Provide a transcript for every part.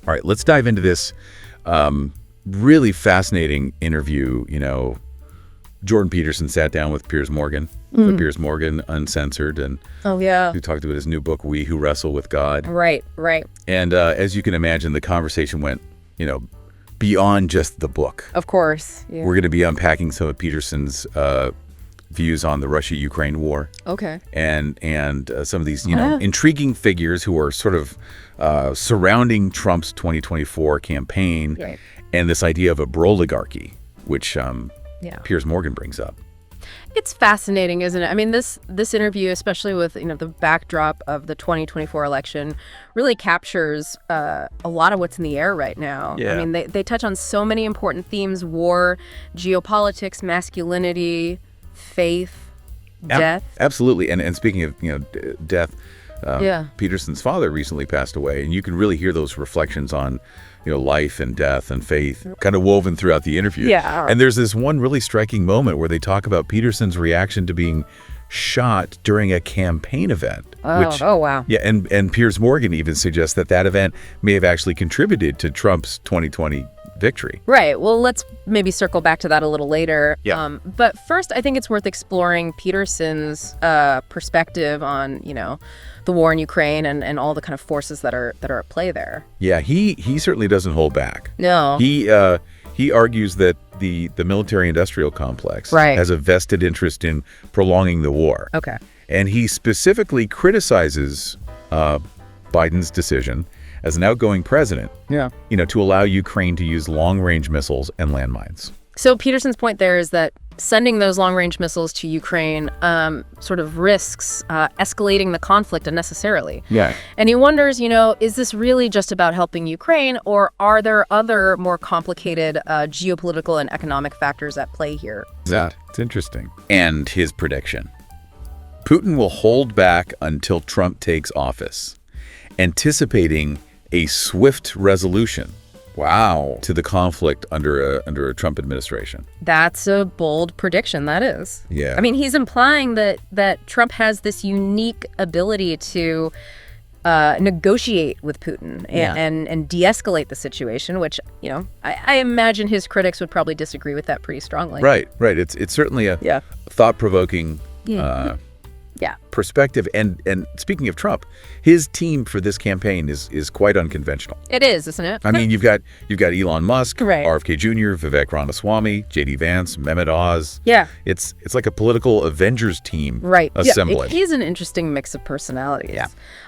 All right, let's dive into this really fascinating interview. Jordan Peterson sat down with Piers Morgan, the Piers Morgan Uncensored, and who talked about his new book, We Who Wrestle with God. Right. And as you can imagine, the conversation went, beyond just the book. Of course. Yeah. We're going to be unpacking some of Peterson's views on the Russia-Ukraine war. Okay. And some of these, intriguing figures who are sort of surrounding Trump's 2024 campaign, right, and this idea of a broligarchy, which Piers Morgan brings up. It's fascinating, isn't it? I mean, this interview, especially with the backdrop of the 2024 election, really captures a lot of what's in the air right now. Yeah. I mean, they touch on so many important themes: war, geopolitics, masculinity, faith, death. Absolutely. And speaking of death, Peterson's father recently passed away, and you can really hear those reflections on life and death and faith kind of woven throughout the interview. Yeah. And there's this one really striking moment where they talk about Peterson's reaction to being shot during a campaign event. Oh, wow. Yeah, and Piers Morgan even suggests that event may have actually contributed to Trump's 2020 victory. Right. Well, let's maybe circle back to that a little later. Yeah. But first, I think it's worth exploring Peterson's perspective on, the war in Ukraine and all the kind of forces that are at play there. Yeah, he certainly doesn't hold back. No. He argues that the military-industrial complex right, has a vested interest in prolonging the war. Okay. And he specifically criticizes Biden's decision as an outgoing president, to allow Ukraine to use long-range missiles and landmines. So Peterson's point there is that sending those long-range missiles to Ukraine sort of risks escalating the conflict unnecessarily. Yeah. And he wonders, is this really just about helping Ukraine, or are there other more complicated geopolitical and economic factors at play here? Yeah, it's interesting. And his prediction: Putin will hold back until Trump takes office, anticipating a swift resolution. Wow. To the conflict under a Trump administration. That's a bold prediction, that is. Yeah. I mean, he's implying that Trump has this unique ability to negotiate with Putin and de-escalate the situation, which, I imagine his critics would probably disagree with that pretty strongly. Right. It's certainly a thought-provoking perspective. And speaking of Trump, his team for this campaign is quite unconventional. It is, isn't it? I mean, you've got Elon Musk, right, RFK Jr., Vivek Ramaswamy, J.D. Vance, Mehmet Oz. Yeah. It's like a political Avengers team right, assemblage. He's an interesting mix of personalities. Yeah.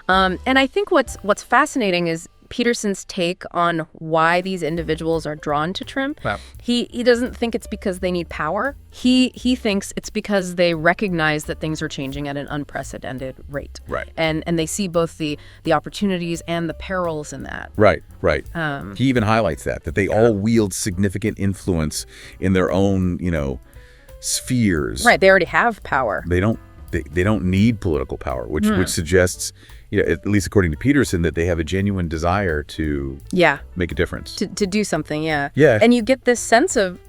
And I think what's fascinating is Peterson's take on why these individuals are drawn to Trump. Wow. He doesn't think it's because they need power. He thinks it's because they recognize that things are changing at an unprecedented rate. Right. And they see both the opportunities and the perils in that. Right. He even highlights that they all wield significant influence in their own, spheres. Right. They already have power. They don't need political power, which suggests, at least according to Peterson, that they have a genuine desire to make a difference. To do something, yeah. Yeah. And you get this sense of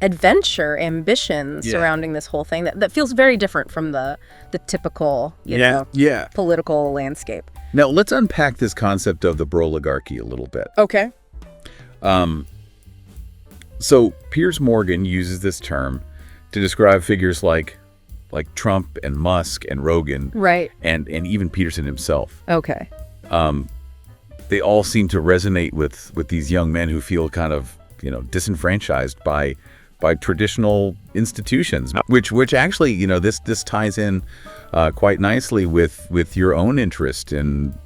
adventure, ambition surrounding this whole thing that feels very different from the typical, political landscape. Now, let's unpack this concept of the broligarchy a little bit. Okay. So Piers Morgan uses this term to describe figures like Trump and Musk and Rogan, right, and even Peterson himself. Okay. They all seem to resonate with these young men who feel kind of disenfranchised by traditional institutions, which actually this ties in quite nicely with your own interest in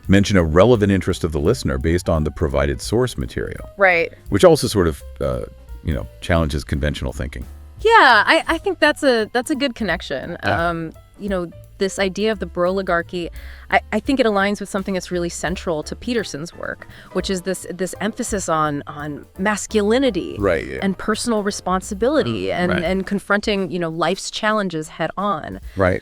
mention a relevant interest of the listener based on the provided source material, right, which also sort of challenges conventional thinking. Yeah, I think that's a good connection. This idea of the broligarchy, I think it aligns with something that's really central to Peterson's work, which is this emphasis on masculinity, right, and personal responsibility and confronting life's challenges head on. Right.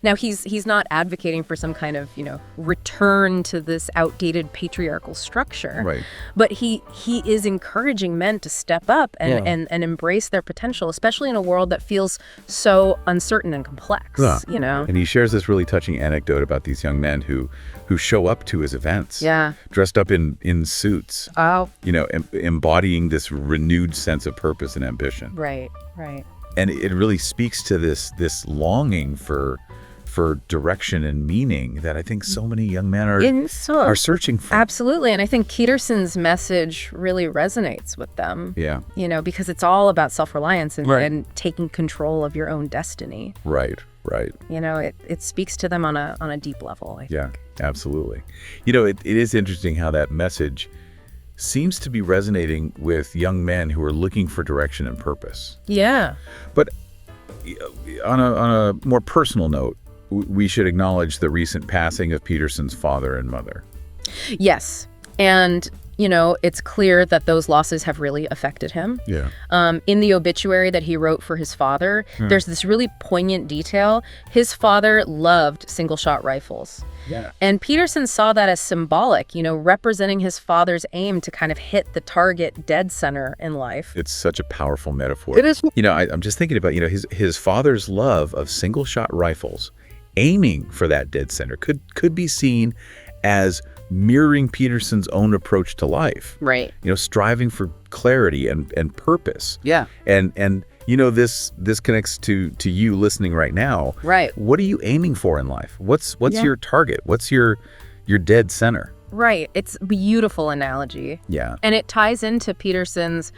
Now, he's not advocating for some kind of, return to this outdated patriarchal structure. Right. But he is encouraging men to step up and embrace their potential, especially in a world that feels so uncertain and complex, And he shares this really touching anecdote about these young men who show up to his events. Yeah. Dressed up in suits. Oh. Embodying this renewed sense of purpose and ambition. Right. And it really speaks to this longing for direction and meaning that I think so many young men are searching for. Absolutely. And I think Peterson's message really resonates with them. Yeah. Because it's all about self-reliance and, Right. and taking control of your own destiny. Right. It speaks to them on a deep level, I think. Yeah, absolutely. It is interesting how that message seems to be resonating with young men who are looking for direction and purpose. Yeah. But on a more personal note, we should acknowledge the recent passing of Peterson's father and mother. Yes. And, it's clear that those losses have really affected him. Yeah. In the obituary that he wrote for his father, there's this really poignant detail. His father loved single-shot rifles. Yeah. And Peterson saw that as symbolic, representing his father's aim to kind of hit the target dead center in life. It's such a powerful metaphor. It is. I'm just thinking about, his father's love of single-shot rifles, aiming for that dead center, could be seen as mirroring Peterson's own approach to life. Right. Striving for clarity and purpose. Yeah. And this connects to you listening right now. Right. What are you aiming for in life? What's your target? What's your dead center? Right. It's a beautiful analogy. Yeah. And it ties into Peterson's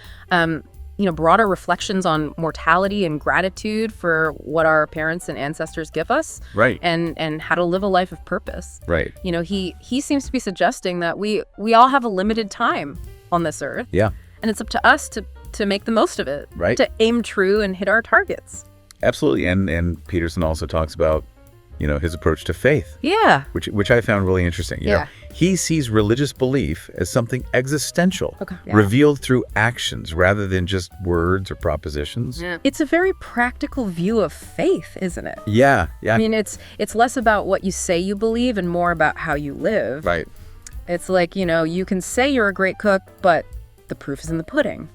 broader reflections on mortality and gratitude for what our parents and ancestors give us. Right. And how to live a life of purpose. Right. He seems to be suggesting that we all have a limited time on this earth. Yeah. And it's up to us to make the most of it. Right. To aim true and hit our targets. Absolutely. And Peterson also talks about, his approach to faith. Yeah. Which I found really interesting. Yeah. He sees religious belief as something existential, Yeah. revealed through actions rather than just words or propositions. Yeah. It's a very practical view of faith, isn't it? Yeah. I mean, it's less about what you say you believe and more about how you live. Right. It's like, you can say you're a great cook, but the proof is in the pudding.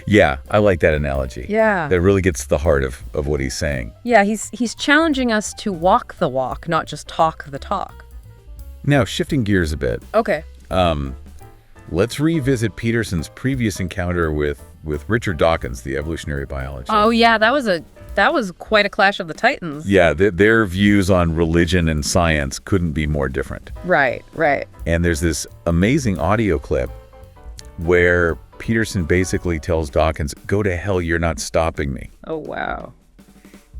Yeah, I like that analogy. Yeah. That really gets to the heart of what he's saying. Yeah, he's challenging us to walk the walk, not just talk the talk. Now, shifting gears a bit, Okay. let's revisit Peterson's previous encounter with Richard Dawkins, the evolutionary biologist. Oh yeah, that was quite a clash of the titans. Yeah, their views on religion and science couldn't be more different. Right. And there's this amazing audio clip where Peterson basically tells Dawkins, "Go to hell, you're not stopping me." Oh wow.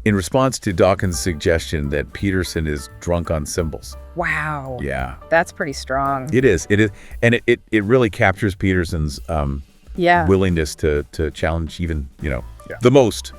In response to Dawkins' suggestion that Peterson is drunk on symbols. Wow. Yeah. That's pretty strong. It is. And it really captures Peterson's willingness to challenge even, the most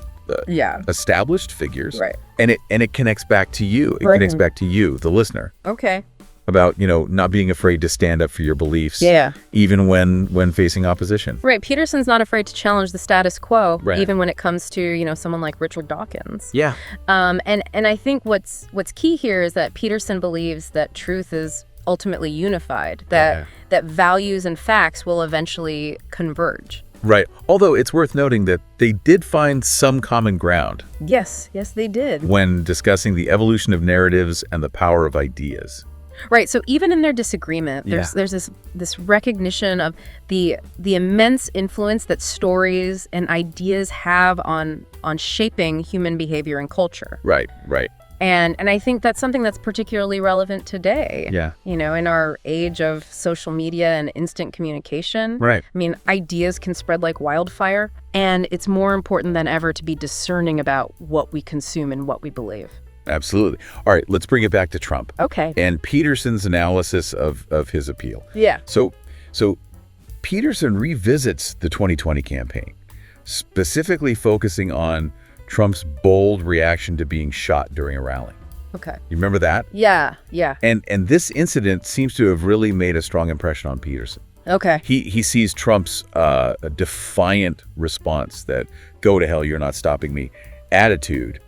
established figures. Right. And it connects back to you. It connects back to you, the listener. Okay. About, not being afraid to stand up for your beliefs. Yeah. Even when facing opposition. Right. Peterson's not afraid to challenge the status quo, Right. even when it comes to, someone like Richard Dawkins. Yeah. And I think what's key here is that Peterson believes that truth is ultimately unified, that values and facts will eventually converge. Right. Although it's worth noting that they did find some common ground Yes, they did. when discussing the evolution of narratives and the power of ideas. Right. So even in their disagreement, there's this recognition of the immense influence that stories and ideas have on shaping human behavior and culture. Right. And I think that's something that's particularly relevant today. Yeah. In our age of social media and instant communication. Right. I mean, ideas can spread like wildfire, and it's more important than ever to be discerning about what we consume and what we believe. Absolutely. All right, let's bring it back to Trump. Okay. And Peterson's analysis of his appeal. Yeah. So Peterson revisits the 2020 campaign, specifically focusing on Trump's bold reaction to being shot during a rally. Okay. You remember that? Yeah. And this incident seems to have really made a strong impression on Peterson. Okay. He sees Trump's defiant response, that "go to hell, you're not stopping me" attitude,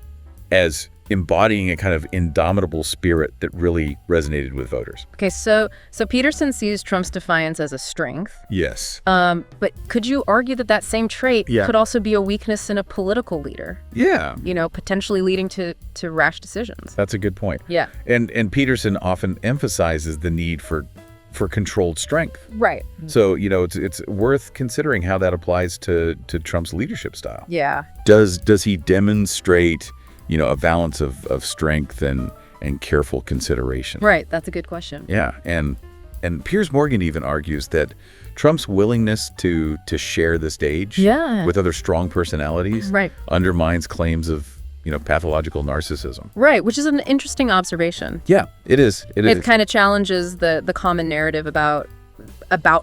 as embodying a kind of indomitable spirit that really resonated with voters. Okay, so Peterson sees Trump's defiance as a strength. Yes. But could you argue that that same trait Yeah. could also be a weakness in a political leader? Yeah. Potentially leading to rash decisions. That's a good point. Yeah. And Peterson often emphasizes the need for controlled strength. Right. So, it's worth considering how that applies to Trump's leadership style. Yeah. Does he demonstrate, a balance of strength and careful consideration? Right. That's a good question. Yeah. And Piers Morgan even argues that Trump's willingness to share the stage Yeah. with other strong personalities Right. undermines claims of, pathological narcissism. Right, which is an interesting observation. Yeah, it is. It kind of challenges the common narrative about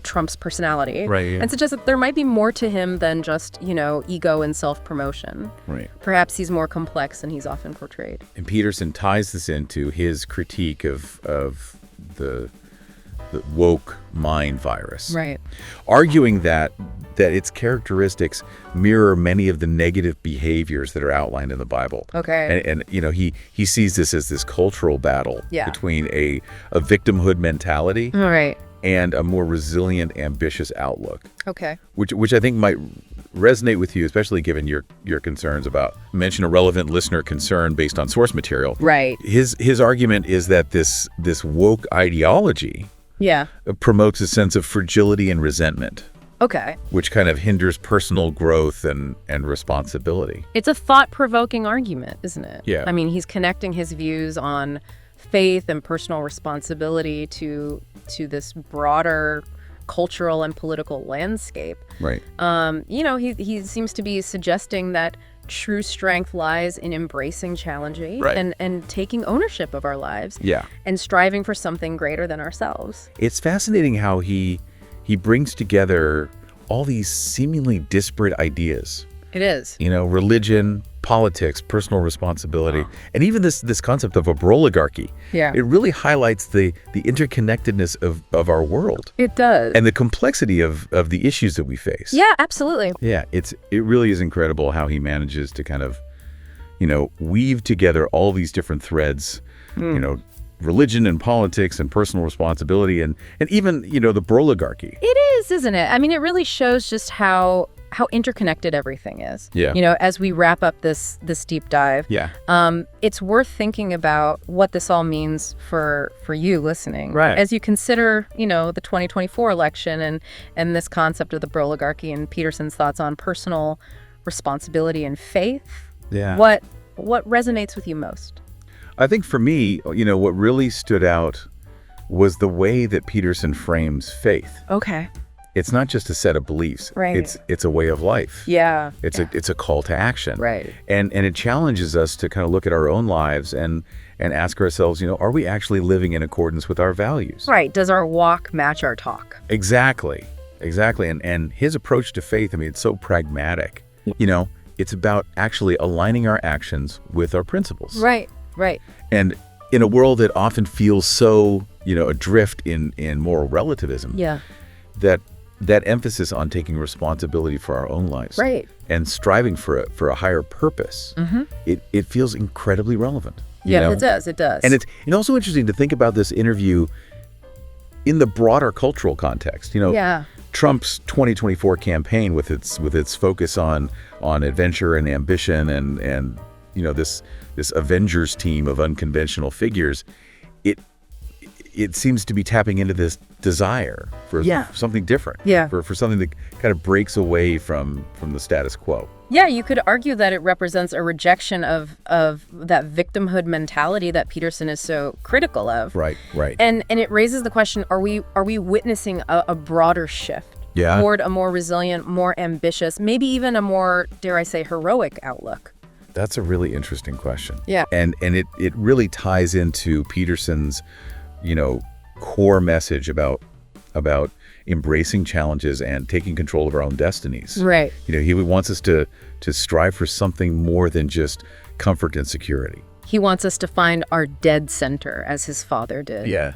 Trump's personality. Right, yeah. And suggests that there might be more to him than just, ego and self-promotion. Right. Perhaps he's more complex than he's often portrayed. And Peterson ties this into his critique of the woke mind virus. Right. Arguing that its characteristics mirror many of the negative behaviors that are outlined in the Bible. Okay. And he sees this as this cultural battle between a victimhood mentality All right. and a more resilient, ambitious outlook. Okay. Which I think might resonate with you, especially given your concerns about mention a relevant listener concern based on source material. Right. His argument is that this woke ideology Yeah. promotes a sense of fragility and resentment, Okay. which kind of hinders personal growth and responsibility. It's a thought-provoking argument, isn't it? Yeah. I mean, he's connecting his views on faith and personal responsibility to this broader cultural and political landscape. Right. He seems to be suggesting that true strength lies in embracing challenging Right. and taking ownership of our lives. Yeah. And striving for something greater than ourselves. It's fascinating how he brings together all these seemingly disparate ideas. It is. Religion, politics, personal responsibility, and even this concept of a broligarchy. Yeah. It really highlights the interconnectedness of our world It does. and the complexity of the issues that we face. Yeah, absolutely. Yeah, it really is incredible how he manages to kind of, weave together all these different threads, religion and politics and personal responsibility and even, the broligarchy. It is, isn't it? I mean, it really shows just how interconnected everything is. Yeah. As we wrap up this deep dive. Yeah. It's worth thinking about what this all means for you listening. Right. As you consider, the 2024 election and this concept of the broligarchy and Peterson's thoughts on personal responsibility and faith. Yeah. What resonates with you most? I think for me, what really stood out was the way that Peterson frames faith. Okay. It's not just a set of beliefs. Right. It's a way of life. Yeah. It's a call to action. Right. And it challenges us to kind of look at our own lives and ask ourselves, are we actually living in accordance with our values? Right. Does our walk match our talk? Exactly. And his approach to faith, it's so pragmatic. It's about actually aligning our actions with our principles. Right. Right. And in a world that often feels so, adrift in moral relativism. Yeah. That emphasis on taking responsibility for our own lives. Right. And striving for a higher purpose. Mm-hmm. It feels incredibly relevant. Yeah, it does. It does. And it's also interesting to think about this interview in the broader cultural context. Yeah. Trump's 2024 campaign with its focus on adventure and ambition and this Avengers team of unconventional figures, it seems to be tapping into this desire for something different. Yeah. For something that kind of breaks away from the status quo. Yeah, you could argue that it represents a rejection of that victimhood mentality that Peterson is so critical of. Right. And it raises the question, are we witnessing a broader shift toward a more resilient, more ambitious, maybe even a more, dare I say, heroic outlook? That's a really interesting question. Yeah. And it really ties into Peterson's, core message about embracing challenges and taking control of our own destinies. Right. He wants us to strive for something more than just comfort and security. He wants us to find our dead center, as his father did. Yeah.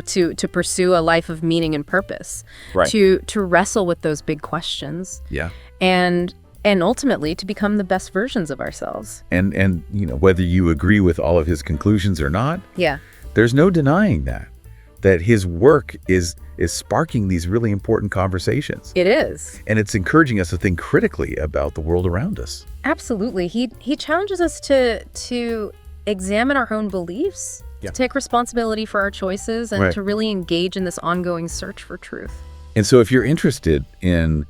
To pursue a life of meaning and purpose. Right. To wrestle with those big questions. Yeah. And And ultimately to become the best versions of ourselves. And whether you agree with all of his conclusions or not, Yeah. there's no denying that his work is sparking these really important conversations. It is. And it's encouraging us to think critically about the world around us. Absolutely. He challenges us to examine our own beliefs, Yeah. to take responsibility for our choices, and Right. to really engage in this ongoing search for truth. And so if you're interested in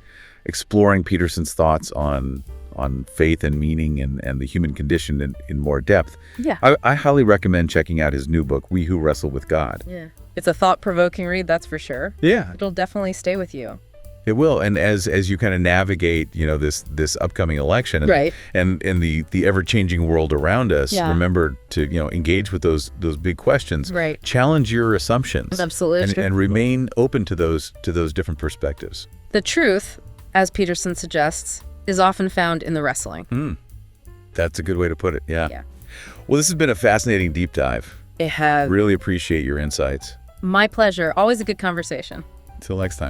exploring Peterson's thoughts on faith and meaning and the human condition in more depth, Yeah. I highly recommend checking out his new book, We Who Wrestle with God. Yeah. It's a thought-provoking read, that's for sure. Yeah, It'll definitely stay with you. it will. And as you kind of navigate, this upcoming election Right. and the ever-changing world around us, Yeah. remember to engage with those big questions. Right. Challenge your assumptions. Absolutely. And remain open to those different perspectives. The truth, as Peterson suggests, is often found in the wrestling. That's a good way to put it. Yeah. Yeah. Well, this has been a fascinating deep dive. It has. Really appreciate your insights. My pleasure. Always a good conversation. Until next time.